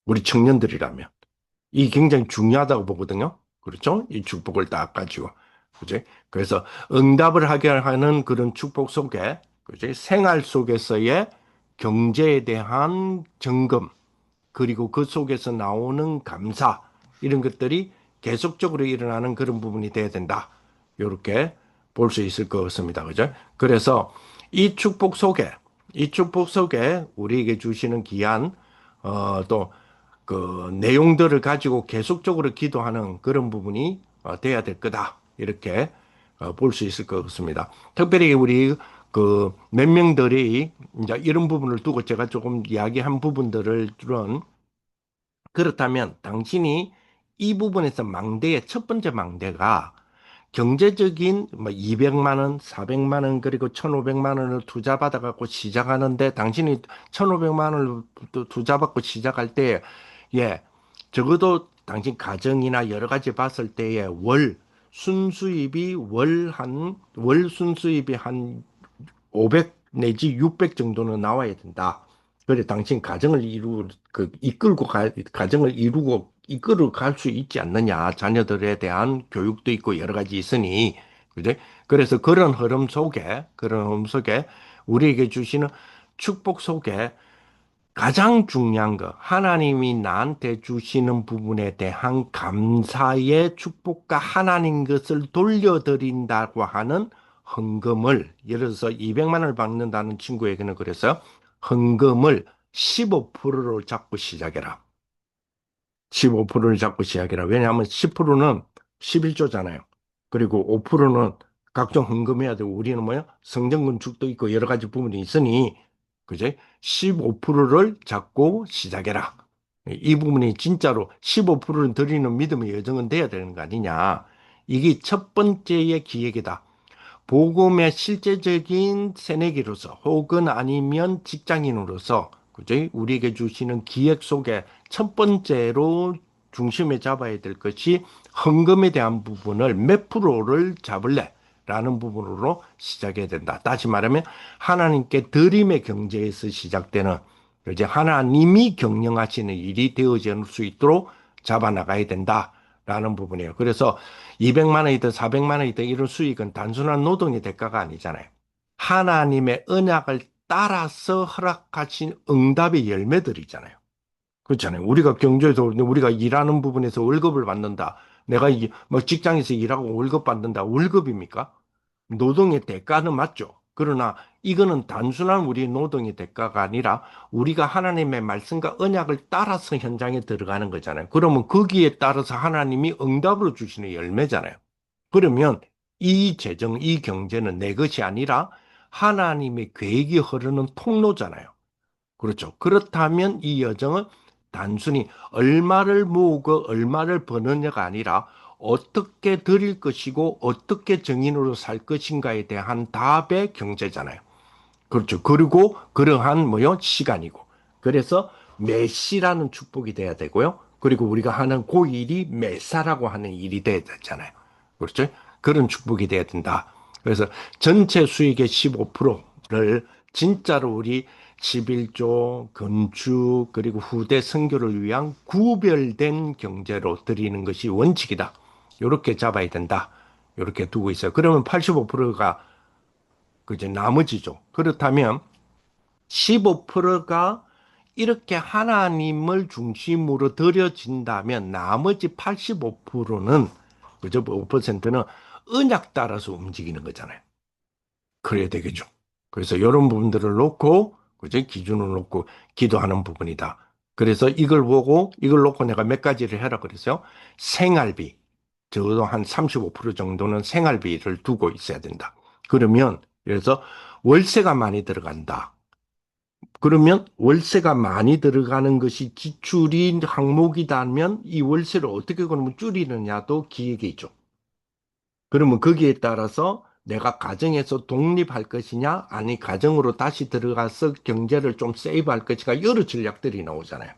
우리 청년들이라면. 이게 굉장히 중요하다고 보거든요. 그렇죠? 이 축복을 딱 가지고. 그지? 그래서 응답을 하게 하는 그런 축복 속에, 그지? 생활 속에서의 경제에 대한 점검, 그리고 그 속에서 나오는 감사, 이런 것들이 계속적으로 일어나는 그런 부분이 돼야 된다. 이렇게 볼 수 있을 것 같습니다. 그죠? 그래서 이 축복 속에, 이 축복 속에 우리에게 주시는 귀한, 또 그 내용들을 가지고 계속적으로 기도하는 그런 부분이 돼야 될 거다. 이렇게 볼 수 있을 것 같습니다. 특별히 우리 그 몇 명들이 이제 이런 부분을 두고 제가 조금 이야기한 부분들을 좀 그렇다면 당신이 이 부분에서 망대의 첫 번째 망대가 경제적인 뭐 200만 원, 400만 원 그리고 1,500만 원을 투자받아 갖고 시작하는데 당신이 1,500만 원을 투자받고 시작할 때 예, 적어도 당신 가정이나 여러 가지 봤을 때에 월 순수입이 월 순수입이 한 500 내지 600 정도는 나와야 된다. 그래 당신 가정을 이끌고 가정을 이루고 이끌어 갈 수 있지 않느냐. 자녀들에 대한 교육도 있고 여러 가지 있으니. 그제? 그래서 그런 흐름 속에 우리에게 주시는 축복 속에 가장 중요한 거, 하나님이 나한테 주시는 부분에 대한 감사의 축복과 하나님 것을 돌려드린다고 하는 헌금을, 예를 들어서 200만 원을 받는다는 친구에게는 그래서 헌금을 15%로 잡고 시작해라. 15%를 잡고 시작해라. 왜냐하면 10%는 11조잖아요. 그리고 5%는 각종 헌금해야 되고 우리는 뭐야? 성전 건축도 있고 여러 가지 부분이 있으니 그제? 15%를 잡고 시작해라. 이 부분이 진짜로 15%는 드리는 믿음의 여정은 돼야 되는 거 아니냐. 이게 첫 번째의 기획이다. 복음의 실제적인 새내기로서 혹은 아니면 직장인으로서 그죠? 우리에게 주시는 기획 속에 첫 번째로 중심에 잡아야 될 것이 헌금에 대한 부분을 몇 프로를 잡을래? 라는 부분으로 시작해야 된다. 다시 말하면 하나님께 드림의 경제에서 시작되는 이제 하나님이 경영하시는 일이 되어질 수 있도록 잡아나가야 된다. 라는 부분이에요. 그래서 200만 원이든 400만 원이든 이런 수익은 단순한 노동의 대가가 아니잖아요. 하나님의 언약을 따라서 허락하신 응답의 열매들이잖아요. 그렇잖아요. 우리가 경제에서 우리가 일하는 부분에서 월급을 받는다. 내가 뭐 직장에서 일하고 월급 받는다. 월급입니까? 노동의 대가는 맞죠. 그러나 이거는 단순한 우리 노동의 대가가 아니라 우리가 하나님의 말씀과 언약을 따라서 현장에 들어가는 거잖아요. 그러면 거기에 따라서 하나님이 응답으로 주시는 열매잖아요. 그러면 이 재정, 이 경제는 내 것이 아니라 하나님의 계획이 흐르는 통로잖아요. 그렇죠. 그렇다면 이 여정은 단순히 얼마를 모으고 얼마를 버느냐가 아니라 어떻게 드릴 것이고 어떻게 정인으로 살 것인가에 대한 답의 경제잖아요. 그렇죠. 그리고 그러한 뭐요? 시간이고. 그래서 메시라는 축복이 돼야 되고요. 그리고 우리가 하는 그 일이 메사라고 하는 일이 돼야 되잖아요. 그렇죠? 그런 축복이 돼야 된다. 그래서 전체 수익의 15%를 진짜로 우리 11조, 건축, 그리고 후대 선교를 위한 구별된 경제로 드리는 것이 원칙이다. 이렇게 잡아야 된다. 이렇게 두고 있어요. 그러면 85%가 그제 나머지죠. 그렇다면 15%가 이렇게 하나님을 중심으로 들여진다면 나머지 85%는 그저 5%는 언약 따라서 움직이는 거잖아요. 그래야 되겠죠. 그래서 이런 부분들을 놓고 그죠? 기준을 놓고 기도하는 부분이다. 그래서 이걸 놓고 내가 몇 가지를 해라 그랬어요. 생활비. 적어도 한 35% 정도는 생활비를 두고 있어야 된다. 그러면 그래서 월세가 많이 들어간다. 그러면 월세가 많이 들어가는 것이 지출인 항목이다면 이 월세를 어떻게 그러면 줄이느냐도 기획이 있죠. 그러면 거기에 따라서 내가 가정에서 독립할 것이냐, 아니 가정으로 다시 들어가서 경제를 좀 세이브할 것이냐 여러 전략들이 나오잖아요.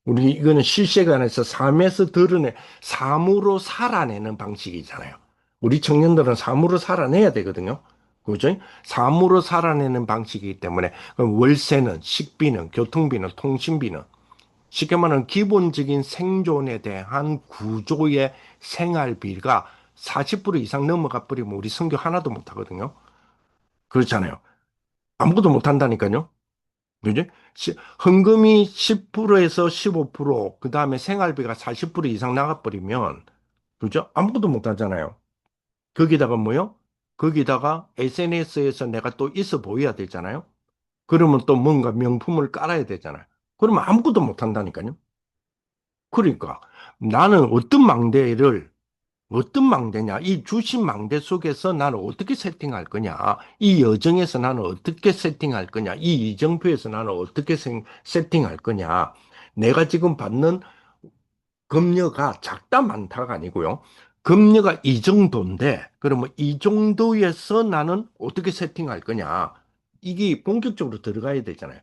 우리 이거는 실생활에서 삶에서 드러내 삶으로 살아내는 방식이잖아요. 우리 청년들은 삶으로 살아내야 되거든요. 그죠? 삶으로 살아내는 방식이기 때문에 그럼 월세는, 식비는, 교통비는, 통신비는 쉽게 말하면 기본적인 생존에 대한 구조의 생활비가 40% 이상 넘어가 버리면 우리 성교 하나도 못 하거든요. 그렇잖아요. 아무것도 못 한다니까요. 그지? 헌금이 10%에서 15%, 그 다음에 생활비가 40% 이상 나가버리면, 그죠? 아무것도 못 하잖아요. 거기다가 뭐요? 거기다가 SNS에서 내가 또 있어 보여야 되잖아요. 그러면 또 뭔가 명품을 깔아야 되잖아요. 그러면 아무것도 못 한다니까요. 그러니까 나는 어떤 망대냐, 이 주신 망대 속에서 나는 어떻게 세팅할 거냐, 이 여정에서 나는 어떻게 세팅할 거냐, 이 이정표에서 나는 어떻게 세팅할 거냐. 내가 지금 받는 급여가 작다 많다가 아니고요. 급여가 이 정도인데, 그러면 이 정도에서 나는 어떻게 세팅할 거냐. 이게 본격적으로 들어가야 되잖아요.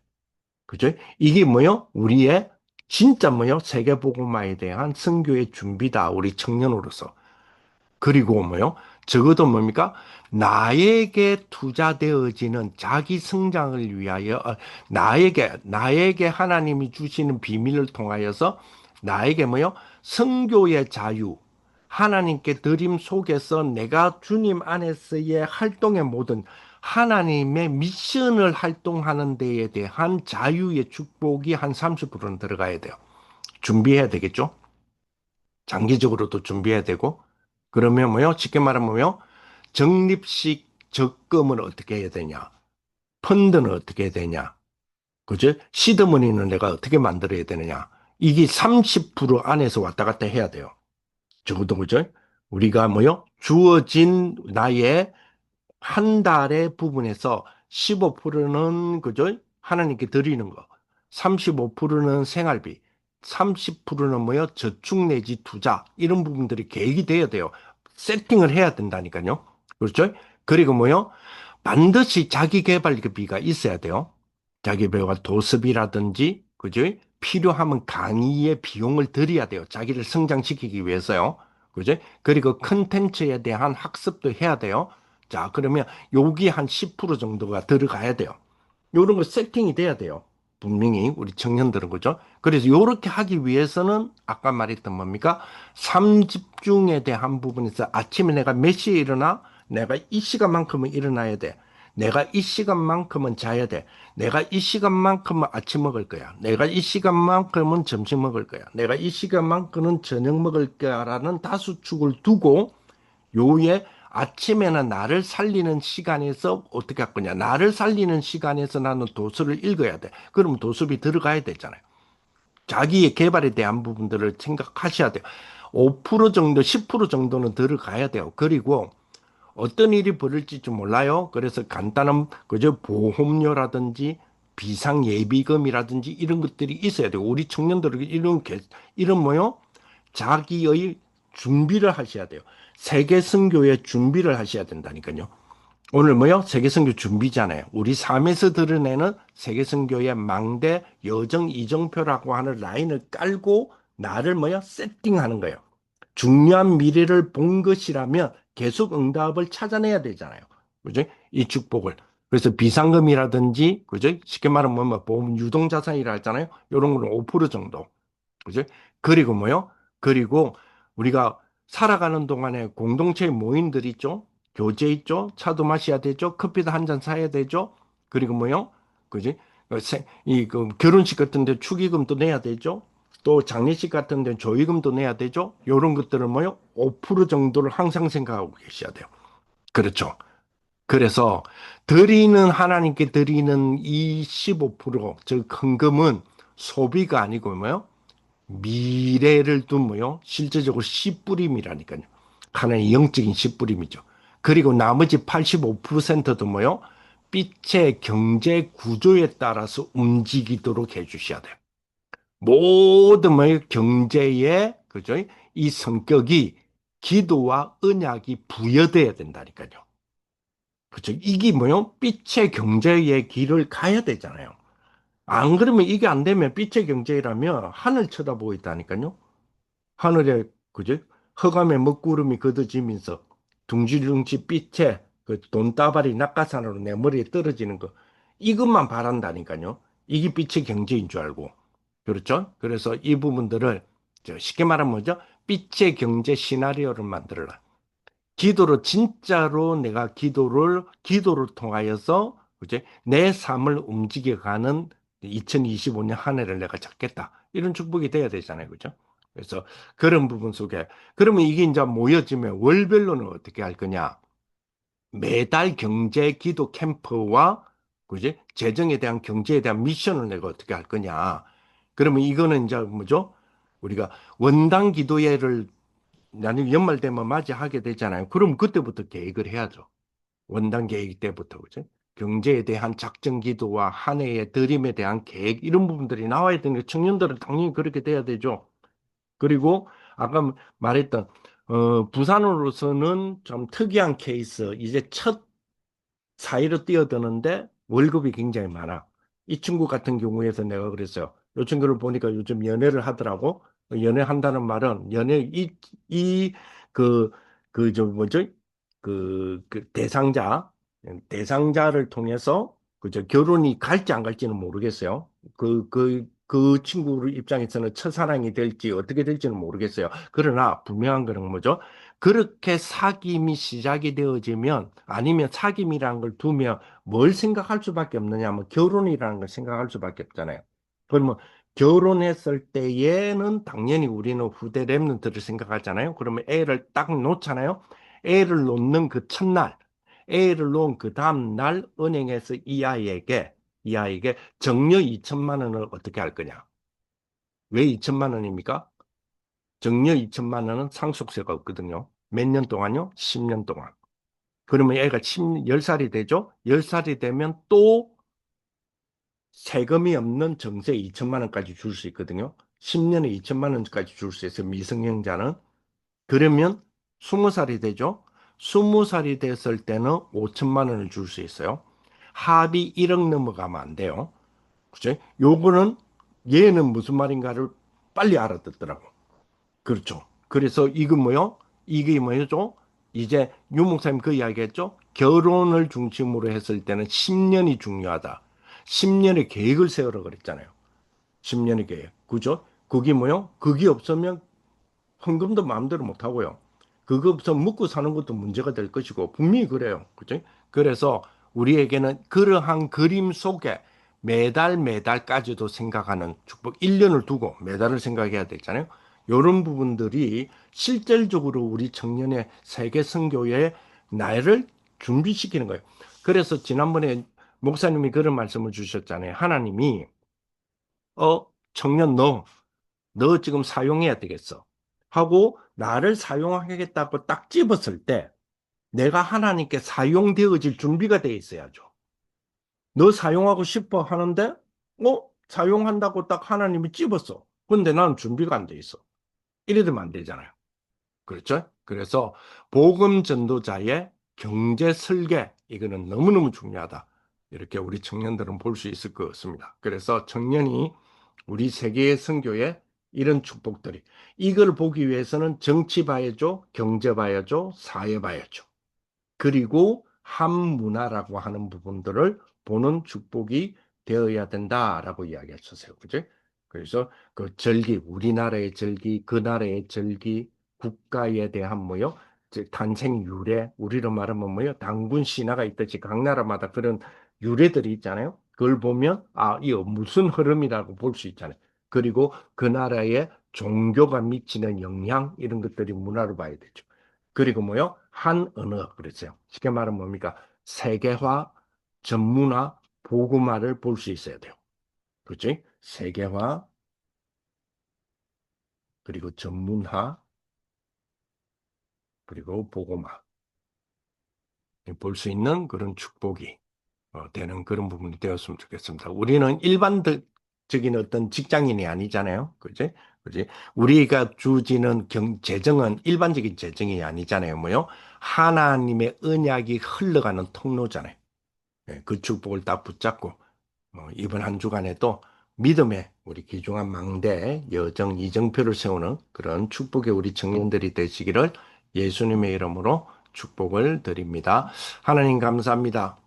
그죠? 이게 뭐요? 우리의 진짜 뭐요? 세계복음화에 대한 선교의 준비다. 우리 청년으로서. 그리고 뭐요? 적어도 뭡니까? 나에게 투자되어지는 자기 성장을 위하여, 나에게 하나님이 주시는 비밀을 통하여서 나에게 뭐요? 성교의 자유, 하나님께 드림 속에서 내가 주님 안에서의 활동의 모든 하나님의 미션을 활동하는 데에 대한 자유의 축복이 한 30%는 들어가야 돼요. 준비해야 되겠죠? 장기적으로도 준비해야 되고, 그러면 뭐요? 쉽게 말하면 뭐요? 적립식 적금을 어떻게 해야 되냐? 펀드는 어떻게 해야 되냐? 그죠? 시드머니는 내가 어떻게 만들어야 되느냐? 이게 30% 안에서 왔다 갔다 해야 돼요. 적어도 그죠? 우리가 뭐요? 주어진 나의 한 달의 부분에서 15%는 그죠? 하나님께 드리는 거. 35%는 생활비. 30%는 뭐요? 저축 내지 투자. 이런 부분들이 계획이 돼야 돼요. 세팅을 해야 된다니까요. 그렇죠? 그리고 뭐요? 반드시 자기 개발비가 있어야 돼요. 자기 배우가 도습이라든지, 그죠? 필요하면 강의의 비용을 들여야 돼요. 자기를 성장시키기 위해서요. 그죠? 그리고 컨텐츠에 대한 학습도 해야 돼요. 자, 그러면 여기 한 10% 정도가 들어가야 돼요. 요런 거 세팅이 돼야 돼요. 분명히 우리 청년들은 그죠? 그래서 요렇게 하기 위해서는 아까 말했던 뭡니까? 삼집중에 대한 부분에서 아침에 내가 몇 시에 일어나? 내가 이 시간만큼은 일어나야 돼. 내가 이 시간만큼은 자야 돼. 내가 이 시간만큼은 아침 먹을 거야. 내가 이 시간만큼은 점심 먹을 거야. 내가 이 시간만큼은 저녁 먹을 거야라는 다수축을 두고 요에 아침에는 나를 살리는 시간에서 어떻게 할 거냐. 나를 살리는 시간에서 나는 도서를 읽어야 돼. 그럼 도서비 들어가야 되잖아요. 자기의 개발에 대한 부분들을 생각하셔야 돼요. 5% 정도, 10% 정도는 들어가야 돼요. 그리고 어떤 일이 벌어질지 좀 몰라요. 그래서 간단한, 그저 보험료라든지 비상예비금이라든지 이런 것들이 있어야 돼요. 우리 청년들에게 이런 뭐요? 자기의 준비를 하셔야 돼요. 세계 선교의 준비를 하셔야 된다니까요. 오늘 뭐요? 세계 선교 준비잖아요. 우리 삶에서 드러내는 세계 선교의 망대 여정 이정표라고 하는 라인을 깔고 나를 뭐요? 세팅하는 거예요. 중요한 미래를 본 것이라면 계속 응답을 찾아내야 되잖아요. 그죠? 이 축복을. 그래서 비상금이라든지, 그죠? 쉽게 말하면 뭐 보험 유동자산이라 하잖아요. 이런 거는 5% 정도. 그죠? 그리고 뭐요? 그리고 우리가 살아가는 동안에 공동체 모임들 있죠? 교제 있죠? 차도 마셔야 되죠? 커피도 한 잔 사야 되죠? 그리고 뭐요? 그지? 그 결혼식 같은 데 축의금도 내야 되죠? 또 장례식 같은 데 조의금도 내야 되죠? 요런 것들은 뭐요? 5% 정도를 항상 생각하고 계셔야 돼요. 그렇죠. 그래서 하나님께 드리는 이 15%, 즉 헌금은 소비가 아니고 뭐요? 미래를 둔 뭐요? 실제적으로 씨뿌림이라니까요. 하나의 영적인 씨뿌림이죠. 그리고 나머지 85%도 뭐요? 빛의 경제 구조에 따라서 움직이도록 해주셔야 돼요. 모든 뭐요? 경제의 그죠? 이 성격이 기도와 언약이 부여돼야 된다니까요. 그죠? 이게 뭐요? 빛의 경제의 길을 가야 되잖아요. 안 그러면 이게 안 되면 빛의 경제라면 하늘 쳐다보고 있다니까요. 하늘에 그죠? 허감에 먹구름이 걷어지면서 둥지둥지 빛에 그 돈다발이 낙하산으로 내 머리에 떨어지는 거, 이것만 바란다니까요. 이게 빛의 경제인 줄 알고. 그렇죠? 그래서 이 부분들을 쉽게 말하면 뭐죠? 빛의 경제 시나리오를 만들어라. 기도로 진짜로 내가 기도를 통하여서 그제 내 삶을 움직여가는 2025년 한 해를 내가 잡겠다. 이런 축복이 돼야 되잖아요. 그죠? 그래서 그런 부분 속에 그러면 이게 이제 모여지면 월별로는 어떻게 할 거냐? 매달 경제 기도 캠프와 그지? 재정에 대한 경제에 대한 미션을 내가 어떻게 할 거냐? 그러면 이거는 이제 뭐죠? 우리가 원당 기도회를 나중에 연말 되면 맞이하게 되잖아요. 그럼 그때부터 계획을 해야죠. 원당 계획 때부터 그죠? 경제에 대한 작전 기도와 한 해의 드림에 대한 계획 이런 부분들이 나와야 되는 게 청년들은 당연히 그렇게 돼야 되죠. 그리고 아까 말했던 부산으로서는 좀 특이한 케이스 이제 첫 사이로 뛰어드는데 월급이 굉장히 많아. 이 친구 같은 경우에서 내가 그랬어요. 이 친구를 보니까 요즘 연애를 하더라고. 연애한다는 말은 그, 뭐죠? 그 대상자를 통해서 결혼이 갈지 안 갈지는 모르겠어요. 그 친구 입장에서는 첫사랑이 될지 어떻게 될지는 모르겠어요. 그러나 분명한 거는 뭐죠? 그렇게 사귐이 시작이 되어지면 아니면 사귐이라는 걸 두면 뭘 생각할 수밖에 없느냐 하면 결혼이라는 걸 생각할 수밖에 없잖아요. 그러면 결혼했을 때에는 당연히 우리는 후대 랩런트를 생각하잖아요. 그러면 애를 딱 놓잖아요. 애를 놓는 그 첫날, 애를 놓은 그 다음 날 은행에서 이 아이에게 정려 2천만 원을 어떻게 할 거냐? 왜 2천만 원입니까? 정려 2천만 원은 상속세가 없거든요. 몇 년 동안요? 10년 동안. 그러면 애가 10살이 되죠? 10살이 되면 또 세금이 없는 정세 2천만 원까지 줄 수 있거든요. 10년에 2천만 원까지 줄 수 있어요. 미성년자는. 그러면 20살이 되죠? 20살이 됐을 때는 5천만 원을 줄 수 있어요. 합이 1억 넘어가면 안 돼요. 그죠? 요거는 얘는 무슨 말인가를 빨리 알아듣더라고. 그렇죠. 그래서 이거 뭐요? 이게 뭐였죠? 이제 유 목사님 그 이야기했죠? 결혼을 중심으로 했을 때는 10년이 중요하다. 10년의 계획을 세우라 그랬잖아요. 10년의 계획. 그죠? 그게 뭐요? 그게 없으면 헌금도 마음대로 못 하고요. 그거 없으면 먹고 사는 것도 문제가 될 것이고 분명히 그래요. 그죠? 그래서 우리에게는 그러한 그림 속에 매달 매달까지도 생각하는 축복 1년을 두고 매달을 생각해야 되잖아요. 이런 부분들이 실질적으로 우리 청년의 세계 선교의 나를 준비시키는 거예요. 그래서 지난번에 목사님이 그런 말씀을 주셨잖아요. 하나님이 청년 너 지금 사용해야 되겠어. 하고 나를 사용하겠다고 딱 집었을 때 내가 하나님께 사용되어질 준비가 돼 있어야죠. 너 사용하고 싶어 하는데 사용한다고 딱 하나님이 집었어. 근데 나는 준비가 안 돼 있어. 이래 되면 안 되잖아요. 그렇죠? 그래서 복음 전도자의 경제 설계 이거는 너무너무 중요하다. 이렇게 우리 청년들은 볼 수 있을 것 같습니다. 그래서 청년이 우리 세계의 선교에 이런 축복들이 이걸 보기 위해서는 정치 봐야죠, 경제 봐야죠, 사회 봐야죠. 그리고 한문화라고 하는 부분들을 보는 축복이 되어야 된다라고 이야기하셨어요. 그죠? 그래서 그 절기, 우리나라의 절기, 그 나라의 절기, 국가에 대한 뭐요? 탄생 유래, 우리로 말하면 뭐요? 단군 신화가 있듯이 각 나라마다 그런 유래들이 있잖아요. 그걸 보면 이거 무슨 흐름이라고 볼 수 있잖아요. 그리고 그 나라의 종교가 미치는 영향 이런 것들이 문화로 봐야 되죠. 그리고 뭐요? 한 언어 그랬어요. 쉽게 말하면 뭡니까? 세계화, 전문화, 보고마를 볼 수 있어야 돼요. 그렇지? 세계화, 그리고 전문화, 그리고 보고마. 볼 수 있는 그런 축복이 되는 그런 부분이 되었으면 좋겠습니다. 우리는 일반적인 어떤 직장인이 아니잖아요. 그지? 그지? 우리가 주지는 재정은 일반적인 재정이 아니잖아요. 뭐요? 하나님의 언약이 흘러가는 통로잖아요. 그 축복을 딱 붙잡고 이번 한 주간에도 믿음의 우리 귀중한 망대 여정 이정표를 세우는 그런 축복의 우리 청년들이 되시기를 예수님의 이름으로 축복을 드립니다. 하나님 감사합니다.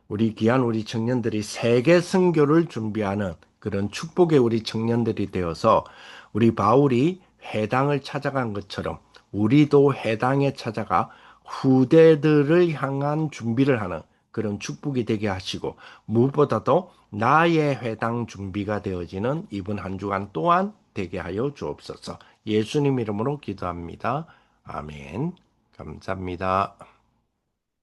우리 귀한 우리 청년들이 세계 선교를 준비하는 그런 축복의 우리 청년들이 되어서 우리 바울이 회당을 찾아간 것처럼 우리도 회당에 찾아가 후대들을 향한 준비를 하는 그런 축복이 되게 하시고 무엇보다도 나의 회당 준비가 되어지는 이번 한 주간 또한 되게 하여 주옵소서. 예수님 이름으로 기도합니다. 아멘. 감사합니다.